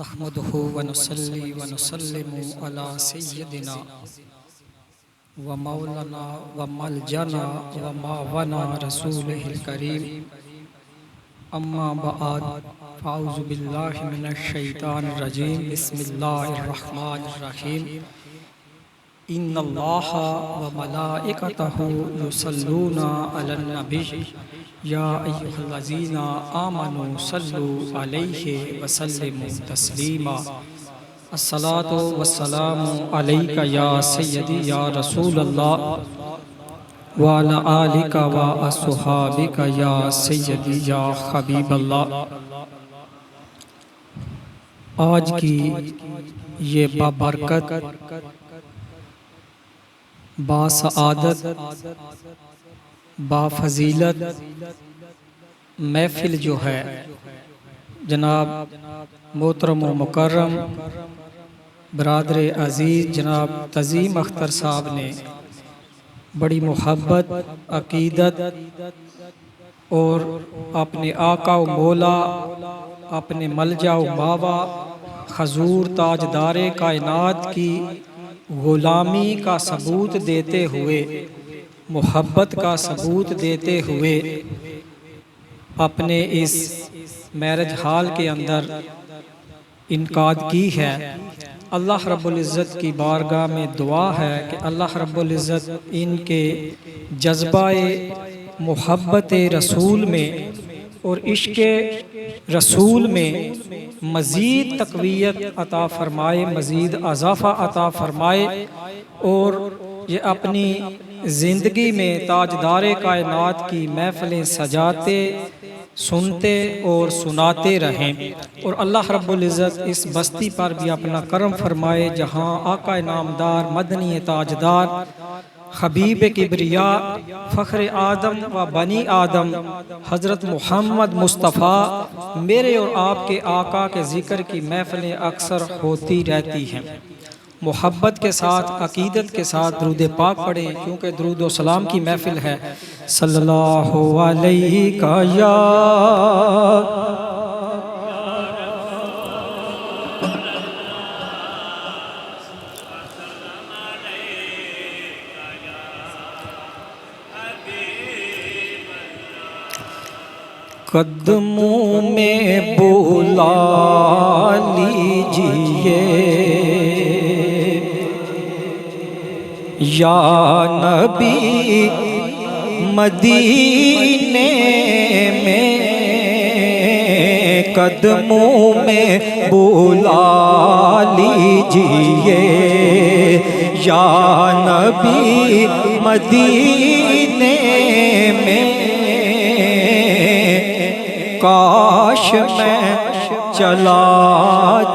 नहमदुहु व नुसल्ली व नुसल्लिमु अला सय्यदिना व मौलाना व मलजना व मावना रसूलिहिल करीम अम्मा बअद फ़अऊज़ु बिल्लाहि मिनश शैतानिर रजीम बिस्मिल्लाहिर रहमानिर रहीम इन्नल्लाहा व मलाइकतहु युसल्लूना अलन नबी या अय्युहल्लज़ीना आमनू सल्लु अलैहि व सल्लिमू तस्लीमा अस्सलातु वस्सलामु अलैका या सय्यदी या रसूलल्लाह व अला आलिका व अस्हाबिका या सय्यदी या हबीबल्लाह। आज की ये बाबरकत बासआदत बाफजीलत महफिल जो है, जनाब मोहतरम व मुकर्रम बरादर अज़ीज़ जनाब तज़ीम अख्तर साहब ने बड़ी मोहब्बत अकीदत और अपने आका व मौला अपने मलजा व मावा हजूर ताजदारे कायनात की ग़ुलामी का सबूत देते हुए, मोहब्बत का सबूत देते हुए अपने इस मैरिज हॉल के अंदर इनकाद की है। अल्लाह रब्बुल इज़्ज़त की बारगाह में दुआ है कि अल्लाह रब्बुल इज़्ज़त इनके जज्बाए मोहब्बत रसूल में और इश्क़े रसूल में मज़ीद तक़वियत अता फ़रमाए, मज़ीद अज़ाफ़ा अता फ़रमाए और ये अपनी ज़िंदगी में ताजदारे कायनात की महफ़िलें सजाते, सुनते और सुनाते रहें। और अल्लाह रब्बुल इज़्ज़त इस बस्ती पर भी अपना करम फरमाए जहाँ आका नामदार मदनी ताजदार हबीब किबरिया फ़ख्र आदम व बनी आदम हज़रत मोहम्मद मुस्तफ़ा मेरे और आपके आका के ज़िक्र की महफ़िलें अक्सर होती रहती हैं। मोहब्बत के साथ अकीदत के साथ दुरूद पाक पढ़ें, क्योंकि दुरूद व सलाम की महफ़िल है। सल्लल्लाहु अलैहि या कदमों में बुला लीजिए या नबी मदीने में, कदमों में बुला लीजिए या नबी मदीने में। काश मैं चला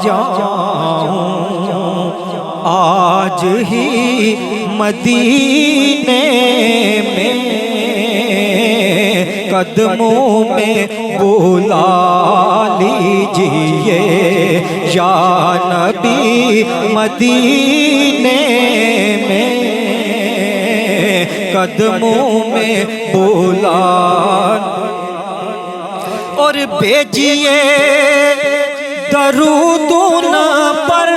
जाऊं आज ही मदीने में, कदमों में बुला लीजिए या नबी मदीने में, कदमों में बुला और भेजिए दरूद उन पर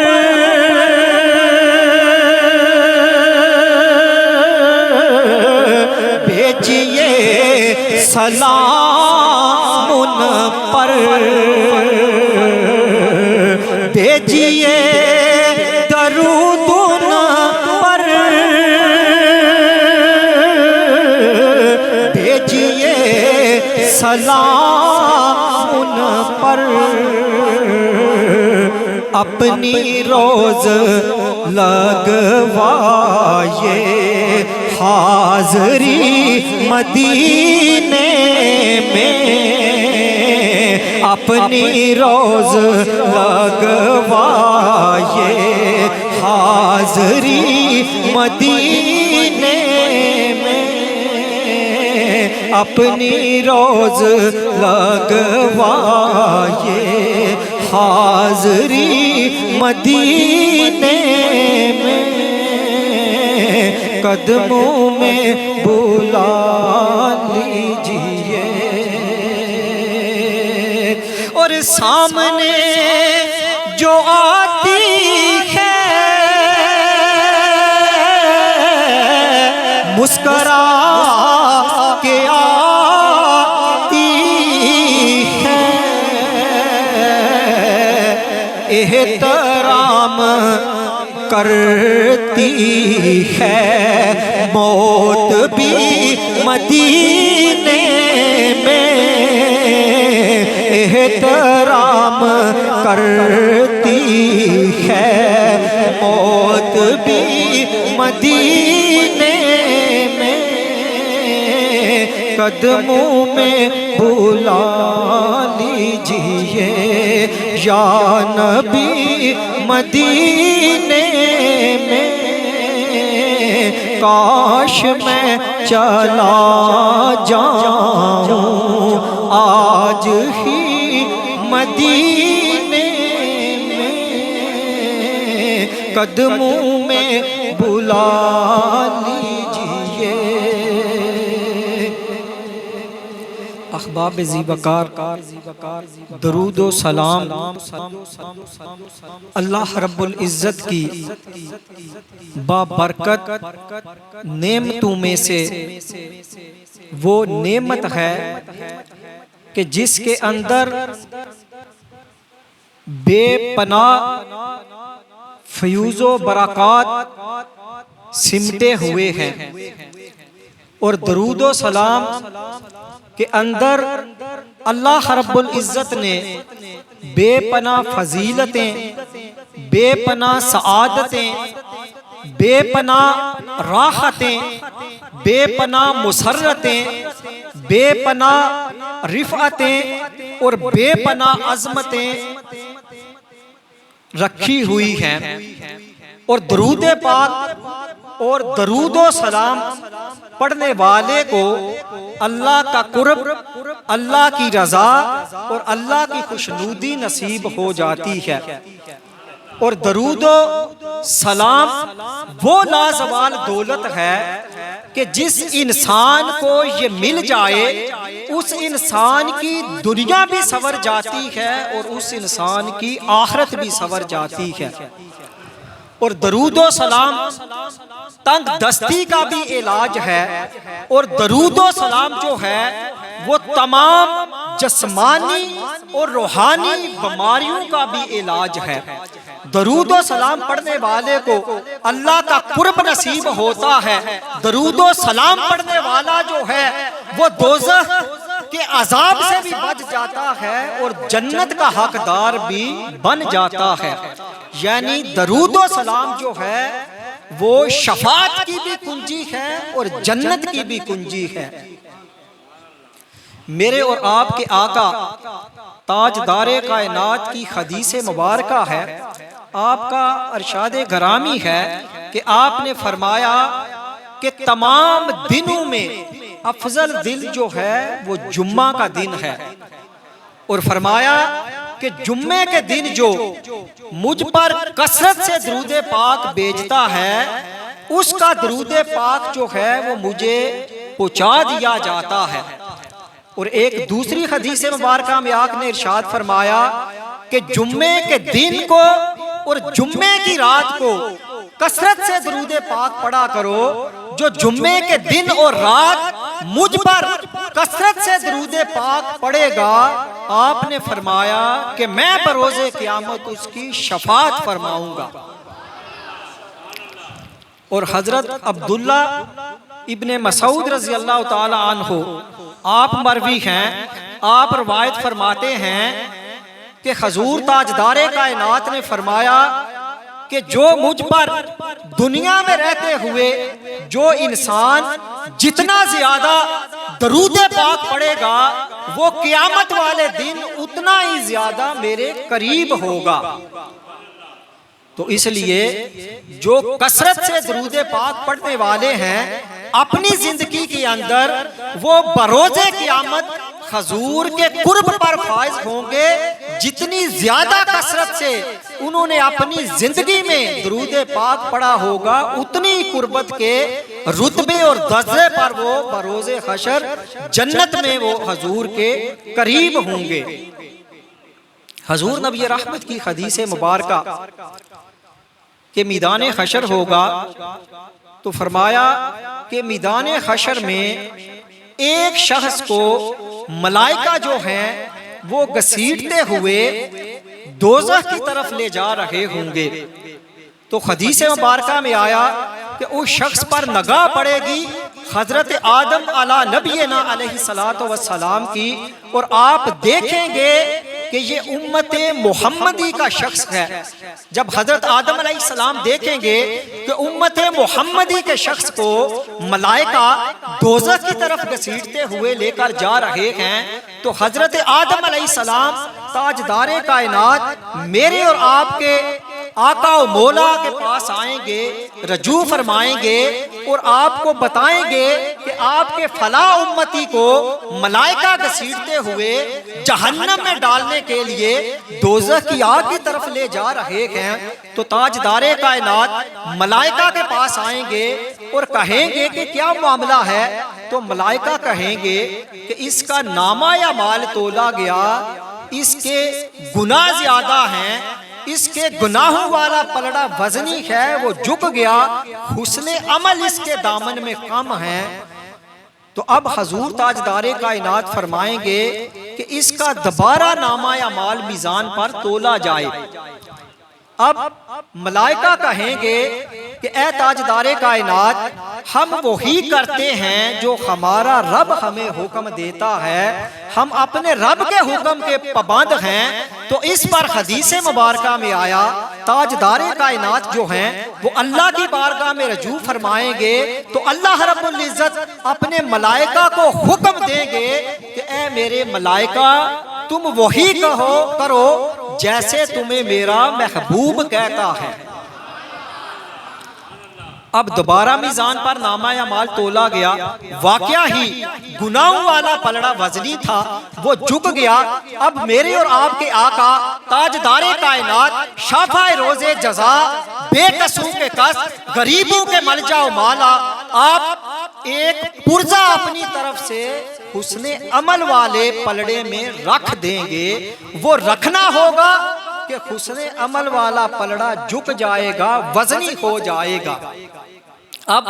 भेजिए सलाम उन पर, भेजिए दरूद उन पर, भेजिए सलाम उन पर, अपनी रोज़ लगवाए हाज़री मदीने में, अपनी रोज़ लगवाए हाज़री मदीने में, अपनी रोज़ लगवाए हाज़री मदीने में, कदमों में बुला लीजिए और सामने जो करती है, मौत भी मदीने में एहतराम करती है, मौत भी मदीने में कदमों में बुला लीजिए या नबी मदीने में, काश मैं चला जाऊं आज ही मदीने में, कदमों में बुला लीजिए। अहबाब ज़ीवकार, दरूद व सलाम अल्लाह रब्बुल इज़्ज़त की बाबरकत नेमतों में से वो नेमत है कि जिसके अंदर बेपनाह फ़यूज़ व बरक़ात सिमटे हुए हैं, और दरूद व सलाम के अंदर अल्लाह रब्बुल इज़्ज़त ने बेपनाह फजीलतें, बेपनाह सआदतें, बेपनाह राहतें, बेपनाह मुसर्रतें, बेपनाह रिफ़अतें और बेपनाह अज़मतें रखी हुई हैं। और दरूद पाक और दरूद व सलाम पढ़ने वाले को अल्लाह का कुर्ब, अल्लाह की रज़ा और अल्लाह की खुशनूदी नसीब हो जाती है। और दरूद व सलाम वो लाजवाल दौलत है कि जिस इंसान को ये मिल जाए उस इंसान की दुनिया भी संवर जाती है और उस इंसान की आखिरत भी संवर जाती है। और दरूद व सलाम तंग दस्ती का भी इलाज है, और दरूद व सलाम जो है वो तमाम जिस्मानी और रूहानी बीमारियों का भी इलाज है। दरूद व सलाम पढ़ने वाले को अल्लाह का कुर्ब नसीब होता है। दरूद व सलाम पढ़ने वाला जो है वो दोज़ख के अजाब से भी बच जाता है और जन्नत का हकदार भी बन जाता है। यानी दरूद व सलाम जो है वो शफात की भी कुंजी है और जन्नत की भी कुंजी है। मेरे और आपके आका ताजदारे कायनात की हदीस मुबारका है, आपका अरशाद गरामी है कि आपने फरमाया कि तमाम दिनों में अफजल दिन जो है वो जुम्मा का दिन है, और फरमाया कि जुम्मे के दिन जो मुझ पर कसरत से दरूद पाक भेजता है उसका दरूद पाक जो है वो मुझे पहुंचा दिया जाता है। और एक दूसरी हदीस मुबारका में आपने इरशाद फरमाया कि जुम्मे के दिन को और जुम्मे की रात को कसरत से दरूद पाक पढ़ा करो। जो जुम्मे के दिन और रात मुझ पर कसरत से दरूद पाक पढ़ेगा, आपने फरमाया कि मैं बरोज़े क़यामत उसकी शफात फरमाऊंगा। और हजरत अब्दुल्ला इब्ने मसूद रज़ी अल्लाह ताला अन्हु आप मरवी हैं, आप रवायत फरमाते हैं कि हुज़ूर ताजदारे कायनात ने फरमाया कि जो मुझ पर दुनिया में रहते हुए जो इंसान जितना ज्यादा दरूद पाक पढ़ेगा वो क़यामत वाले दिन उतना ही ज्यादा मेरे करीब होगा। तो इसलिए जो कसरत से दरूद पाक पढ़ने वाले हैं अपनी जिंदगी के अंदर वो बरोज़े क़यामत हुज़ूर के कुर्ब पर फाइज होंगे। जितनी ज्यादा कसरत से उन्होंने अपनी जिंदगी में दरूद पाक पढ़ा होगा उतनी कुर्बत के रुतबे और दर्जे पर वो बरोज़े हशर जन्नत में वो हुज़ूर के करीब होंगे। हुज़ूर नबी रहमत की हदीस मुबारका के मैदान हशर होगा तो फरमाया कि मैदान हशर में एक शख्स को मलाइका जो हैं वो घसीटते हुए दोज़ख की तरफ ले जा रहे होंगे। तो हदीस मुबारका में आया कि उस शख्स पर नगाह पड़ेगी हजरत आदम अला नबीना अलैहिस्सलातु वस्सलाम की, और आप देखेंगे कि ये उम्मत मोहम्मदी का शख्स है। जब हजरत आदम अलैहिस्सलाम देखेंगे कि उम्मत मोहम्मदी के शख्स को मलाइका दोज़ख की तरफ घसीटते हुए लेकर जा रहे हैं, तो हजरत आदम अलैहिस्सलाम ताजदारे कायनात मेरे और आपके आका और मौला के पास आएंगे, रजू फरमाएंगे और आपको बताएंगे कि आपके फला उम्मती को मलाइका घसीटते हुए जहन्नम में डालने के लिए दोज़ख की आग की तरफ ले जा रहे हैं। तो ताजदारे कायनात मलाइका के पास आएंगे और कहेंगे कि क्या मामला है। तो मलाइका कहेंगे कि इसका नामा या माल तोला गया, इसके गुनाह ज्यादा हैं, इसके गुनाहों वाला पलड़ा वजनी है, वो झुक गया, हुस्ने अमल इसके दामन में कम है। तो अब हजूर ताजदारे कायनात फरमाएंगे कि इसका दोबारा नामा या माल मीजान पर तोला जाए। अब मलाइका कहेंगे कि ए ताजदारे कायनात, हम वही करते हैं जो हमारा रब हमें हुक्म देता है, हम अपने रब के हुक्म के पाबंद हैं। तो इस पर हदीस मुबारका में आया ताजदारे कायनात जो हैं वो अल्लाह की बारगाह में रजू फरमाएंगे, तो अल्लाह रब्बुल इज्जत अपने मलाइका को हुक्म देंगे कि ए मेरे मलाइका, तुम वही करो जैसे तुम्हें मेरा महबूब कहता है। अब दोबारा मीजान पर नामा या माल तोला गया, वाकया ही गुनाहों वाला पलड़ा वजनी था, वो झुक गया। अब मेरे और आपके आका ताजदारे कायनात शाफाए रोजे जजा, बेकसूर के कस, गरीबों के मलजा माला, आप एक पुर्जा अपनी तरफ से हुस्ने अमल वाले पलड़े में रख देंगे। वो रखना होगा कि हुस्ने अमल वाला पलड़ा झुक जाएगा, वजनी हो जाएगा। अब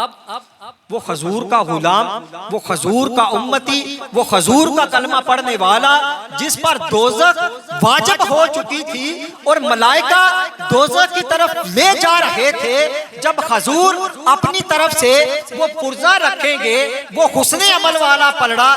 वो हजूर का गुलाम, वो हजूर का उम्मती, वो हजूर का कलमा पढ़ने वाला, जिस पर दोज़ख वाजिब हो चुकी थी और मलाइका दोज़ख की तरफ ले जा रहे थे, जब हजूर अपनी तरफ से वो पुर्जा रखेंगे, वो हुस्ने अमल वाला पलड़ा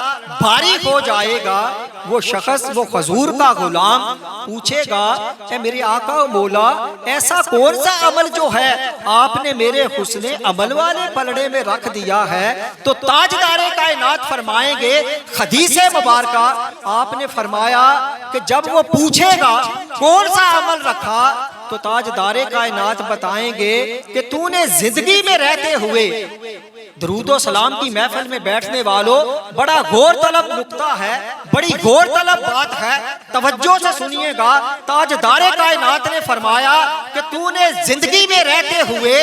भारी हो जाएगा। वो शख्स, वो हजूर का गुलाम पूछेगा कि मेरे आका मौला, ऐसा कौन सा अमल जो है आपने मेरे हुस्ने अमल वाले पलड़े में रख दिया है। तो ताजदारे कायनात फरमाएंगे, हदीस मुबारका आपने फरमाया कि जब वो पूछेगा कौन सा अमल रखा, तो ताजदारे कायनात बताएंगे कि तूने जिंदगी में रहते हुए, दरूदो सलाम की महफिल में बैठने वालों, बड़ा गौर तलब नुक्ता है, बड़ी गौर तलब बात है, तवज्जो से सुनिएगा। ताजदारे कायनात ने फरमाया कि तूने जिंदगी में रहते हुए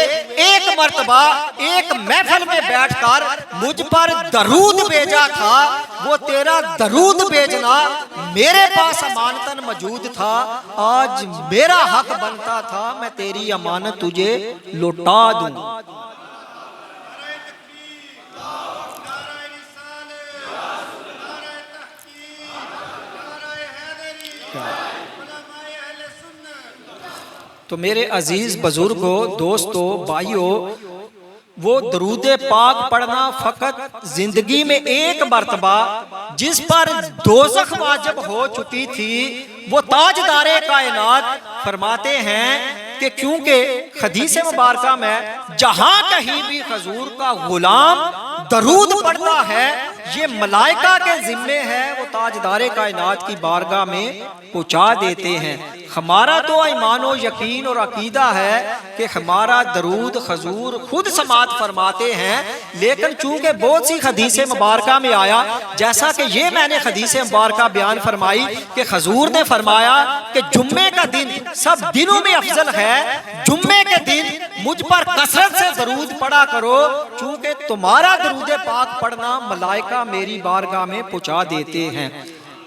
एक मर्तबा एक महफिल में बैठकर मुझ पर दरूद भेजा था, वो तेरा दरूद भेजना मेरे पास अमानतन मौजूद था, आज मेरा हक बनता था मैं तेरी अमानत तुझे लौटा दूं। तो मेरे अजीज बुजुर्गों, दोस्तों, भाइयों, वो दरूद पाक पढ़ना फकत जिंदगी में एक मर्तबा, जिस पर दोज़ख वाजिब हो चुकी थी, वो ताजदारे कायनात फरमाते हैं कि क्योंकि हदीस मुबारका में जहां कहीं भी हजूर का गुलाम दरूद पढ़ता है, ये मलाइका के जिम्मे है, वो ताजदारे कायनात की बारगाह में पहुंचा देते हैं। हमारा तो ईमान और यकीन और अकीदा है कि हमारा दरूद हजूर खुद समात फरमाते हैं, लेकिन चूंकि बहुत सी हदीस मुबारका में आया, जैसा कि ये मैंने हदीस मुबारका बयान फरमाई कि हजूर ने फरमाया कि जुम्मे का दिन सब दिनों में अफजल है, जुम्मे के दिन मुझ पर कसरत से दरूद पढ़ा करो, चूंकि तुम्हारा दरूद पाक पढ़ना मलाइका मेरी बारगाह में पहुंचा देते हैं।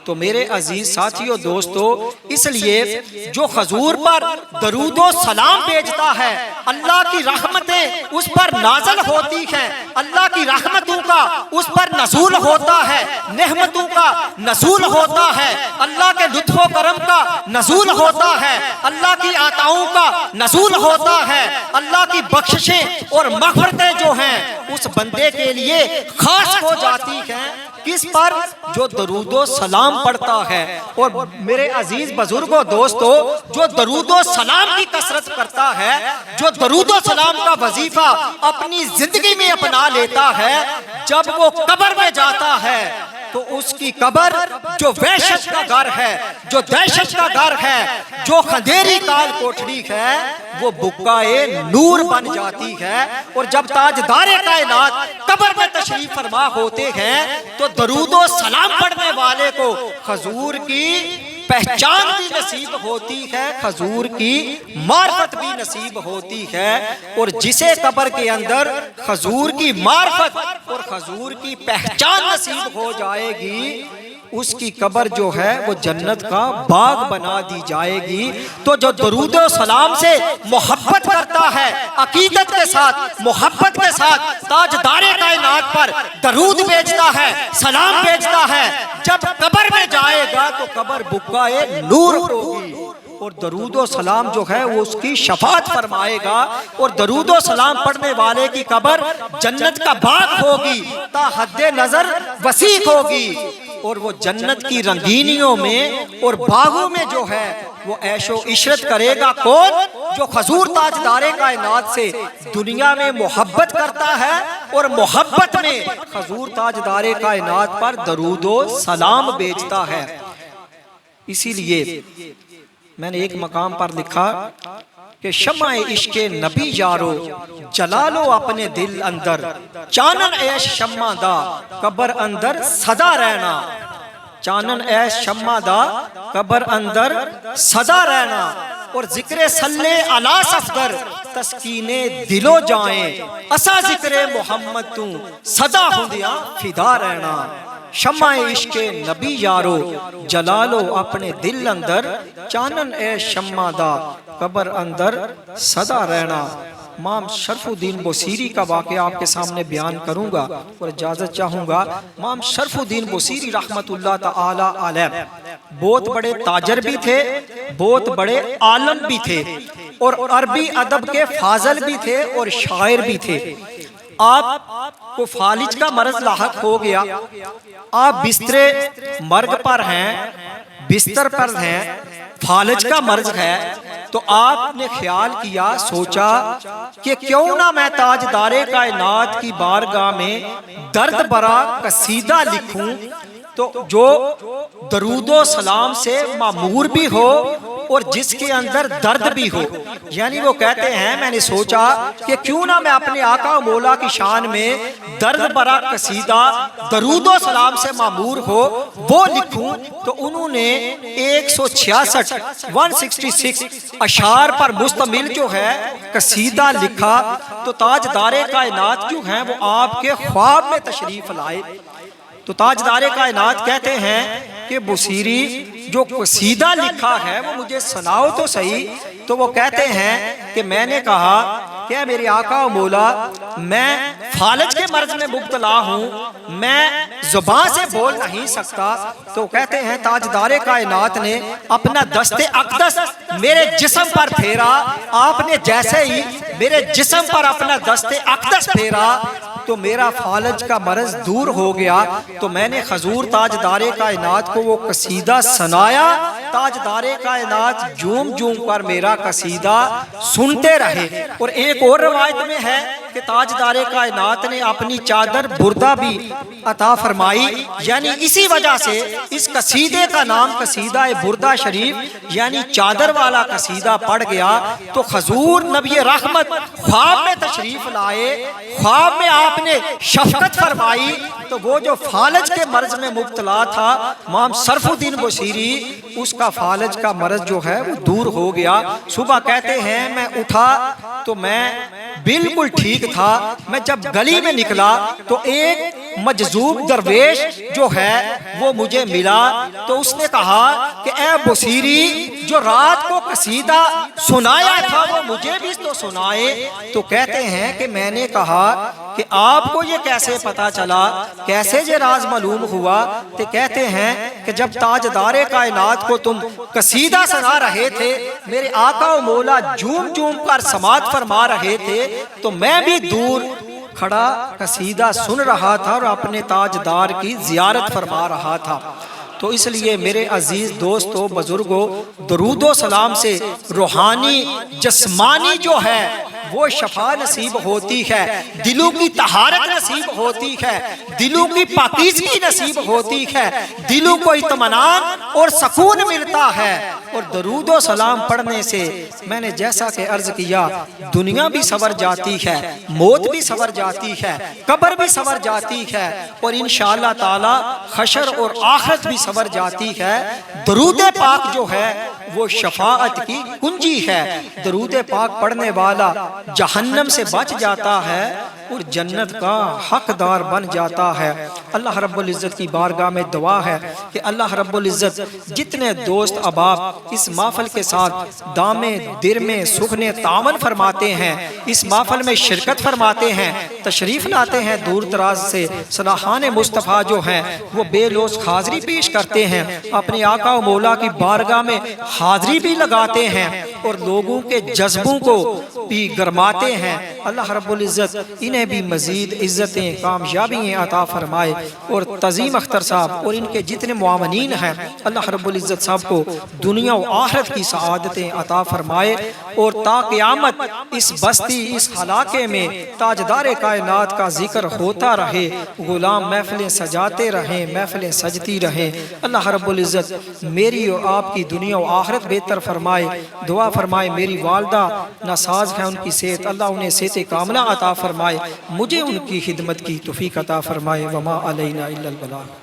तो मेरे अजीज साथियों दोस्तों, इसलिए जो हुजूर पर दरूदो सलाम भेजता है, अल्लाह की रहमतें उस पर नाज़िल होती हैं, अल्लाह की रहमतों का उस पर नज़ूल होता है, नेहमतों का नज़ूल होता है, अल्लाह के लुत्फ़ो करम का नज़ूल होता है, अल्लाह की आताओं का नज़ूल होता है, अल्लाह की बख्शिशें और मग़फ़िरतें जो हैं उस बंदे के लिए खास हो जाती हैं। किस पर? जो दरूदो सलाम पढ़ता है। और मेरे अजीज बुजुर्गों दोस्तों, जो दरूदो सलाम की कसरत करता है, जो दरूदो सलाम का वजीफा अपनी जिंदगी में अपना लेता है, जब वो कब्र में जाता है तो उसकी कब्र जो वहशत का घर है, जो दहशत का घर है, जो खंदेरी काल कोठरी है, वो बुक्काए नूर बन जाती है। और जब ताजदारे कायनात कब्र में तशरीफ फरमा होते हैं तो दरूदो सलाम पढ़ने वाले को हुजूर की पहचान भी नसीब होती है, हुजूर की मार्फत भी नसीब होती है। और जिसे कब्र के अंदर हुजूर की मार्फत और हुजूर की पहचान नसीब हो जाएगी, उसकी कब्र जो है वो जन्नत का बाग बना दी जाएगी। तो जो दरूद और सलाम से मोहब्बत करता है, अकीदत के साथ मोहब्बत के साथ ताजदारे कायनात पर दरूद भेजता है, सलाम भेजता है, जब कब्र में जाएगा तो कब्र बुक्काए नूर होगी और दरूदो सलाम जो है वो उसकी शफात फरमाएगा। और दरूदो सलाम पढ़ने वाले की कब्र जन्नत का बाग होगी, ता हद्दे नजर वसी होगी। और वो जन्नत की रंगीनियों में और बागों में जो है वो ऐशो इशरत करेगा। कौन? जो हुजूर ताजदारे कायनात से दुनिया में मोहब्बत करता है और मोहब्बत में हुजूर ताजदारे कायनात पर दरूदो सलाम भेजता है। इसीलिए मैंने एक मकाम पर लिखा कि शम्मा इश्क़े नबी यारो जला लो अपने दिल अंदर, चानन ऐश शम्मा दा कब्र अंदर सदा रहना, चानन ऐश शम्मा दा कब्र अंदर सदा रहना। और जिक्र सल्ले अला सफदर तस्कीने दिलो जाए, असा जिक्र मोहम्मद तू सदा हुदिया फिदा रहना। शम्मा इश्क़े नबी यारो जला लो अपने दिल अंदर, चानन ए शम्मा दा कब्र अंदर सदा रहना। इमाम शरफुद्दीन बुसीरी का वाक़या आपके सामने बयान करूंगा और इजाज़त चाहूँगा। इमाम शरफुद्दीन बुसीरी रहमतुल्लाह ताला अलैह बहुत बड़े ताजर भी थे, बहुत बड़े आलम भी थे और अरबी अदब के फाजल भी थे और शायर भी थे। आपको फालिज का मर्ज लाहक हो गया, आप बिस्तरे मर्ग पर हैं, बिस्तर पर हैं, फालिज का मर्ज है, तो आपने ख्याल किया, सोचा कि क्यों ना मैं ताजदारे कायनात की बारगाह में दर्द भरा कसीदा लिखूं, तो जो दरूदो सलाम से मामूर भी हो और जिसके अंदर दर्द भी हो। यानी वो कहते हैं मैंने सोचा कि क्यों ना मैं अपने आका मौला की शान में दर्द भरा कसीदा दरूदो सलाम से मामूर हो वो लिखूं। तो उन्होंने 166 अशार पर मुश्तमिल जो है कसीदा लिखा। तो ताजदारे कायनात जो हैं वो आपके ख्वाब में तशरीफ लाए। तो ताजदारे कायनात कहते हैं कि बुसीरी जो कसीदा लिखा है वो मुझे सुनाओ तो सही। तो वो कहते हैं कि मैंने कहा क्या मेरे आका मौला, मैं फालिज के मर्ज में मुब्तला हूँ, मैं जुबान से बोल नहीं सकता। तो कहते हैं ताजदारे कायनात ने अपना दस्ते अक़दस मेरे जिस्म पर फेरा। आपने जैसे ही मेरे जिस्म पर अपना दस्ते अक़दस फेरा तो मेरा फालिज का मर्ज दूर हो गया। तो मैंने हुजूर ताजदारे कायनात को वो कसीदा सुनाया। ताजदारे कायनात जूम जूम पर मेरा कसीदा सुनते रहे। और एक और रवायत में है कि ताजदारे कायनात ने अपनी चादर बुर्दा भी अता फरमाई। यानी इसी वजह से इस कसीदे का नाम कसीदा बुर्दा शरीफ यानी चादर वाला कसीदा पड़ गया। तो हुजूर नबी रहमत ख्वाब में तशरीफ लाए, ख्वाब में आपने शफकत फरमाई। तो वो जो फालिज के मर्ज में मुब्तला था इमाम शरफुद्दीन बुसीरी, उसका फालिज का मर्ज जो है वो दूर हो गया। सुबह कहते हैं मैं उठा तो मैं बिल्कुल ठीक था। मैं जब गली में निकला तो एक मजजूब दरवेश जो है वो मुझे मिला तो उसने कहा कि ए बुसीरी, जो रात को कसीदा सुनाया था वो मुझे भी तो सुनाए। तो कहते हैं कि मैंने कहा कि आपको ये कैसे पता चला, कैसे ये राज मालूम हुआ? तो कहते हैं कि जब ताजदारे कायनात को तुम कसीदा सुना रहे थे, मेरे आका और मौला झूम झूम कर समात फरमा रहे थे, तो मैं भी दूर खड़ा कसीदा सुन रहा था और अपने ताजदार की जियारत फरमा रहा था। तो इसलिए मेरे अजीज दोस्तों, बुजुर्गों, दरूदो सलाम से रूहानी जस्मानी जो है वो शफा नसीब होती है, दिलों की तहारत नसीब होती है, दिलों की पाकीज़गी नसीब होती है, दिलों को इत्मीनान और सुकून मिलता है। और दरूदो सलाम पढ़ने से मैंने जैसा कि अर्ज किया, दुनिया भी सवर जाती है, मौत भी सवर जाती है, कब्र भी सवर जाती है और इंशाअल्लाह ताला हशर और आखिरत भी सवर जाती है। दरूद पाक जो है वो शफाअत की कुंजी है। दरूद पाक पढ़ने वाला जहन्नम से बच जाता है और जन्नत का हकदार बन जाता है। अल्लाह रब्बुल इज़्ज़त की बारगाह में दुआ है कि अल्लाह रब्बुल इज़्ज़त जितने दोस्त अहबाब इस महफिल के साथ दामे दिर में सुखने तामन फरमाते हैं, इस महफिल में शिरकत फरमाते हैं, तशरीफ़ लाते हैं दूर दराज से, सलाहान मुस्तफ़ा जो हैं वो बेलोस हाज़री पेश करते हैं, अपने आका और मौला की बारगाह में हाज़री भी लगाते हैं और लोगों के जज्बों को भी गरमाते हैं। अल्लाह रब्बुल इज़्ज़त इन्हें भी मज़ीद इज़्ज़तें कामयाबियाँ अता फरमाए। और तज़ीम अख्तर साहब और इनके जितने मुआवनीन हैं, अल्लाह रब्बुल इज़्ज़त साहब को दुनिया और आखिरत की सआदतें अता फरमाए और ता क़यामत इस बस्ती, इस इलाके में ताजदार कायनात का जिक्र होता रहे, गुलाम महफिलें सजाते रहें, महफिलें सजती रहें। अल्लाह रब्बुल इज़्ज़त मेरी और आपकी दुनिया और आखिरत बेहतर फरमाए। दुआ फरमाए मेरी वालदा नासाज है, उनकी सेहत, अल्लाह उन्हें सेहत कामला अता फरमाए, मुझे उनकी खिदमत की तौफीक अता फरमाए। वमा अलैना इल्लल बलाग।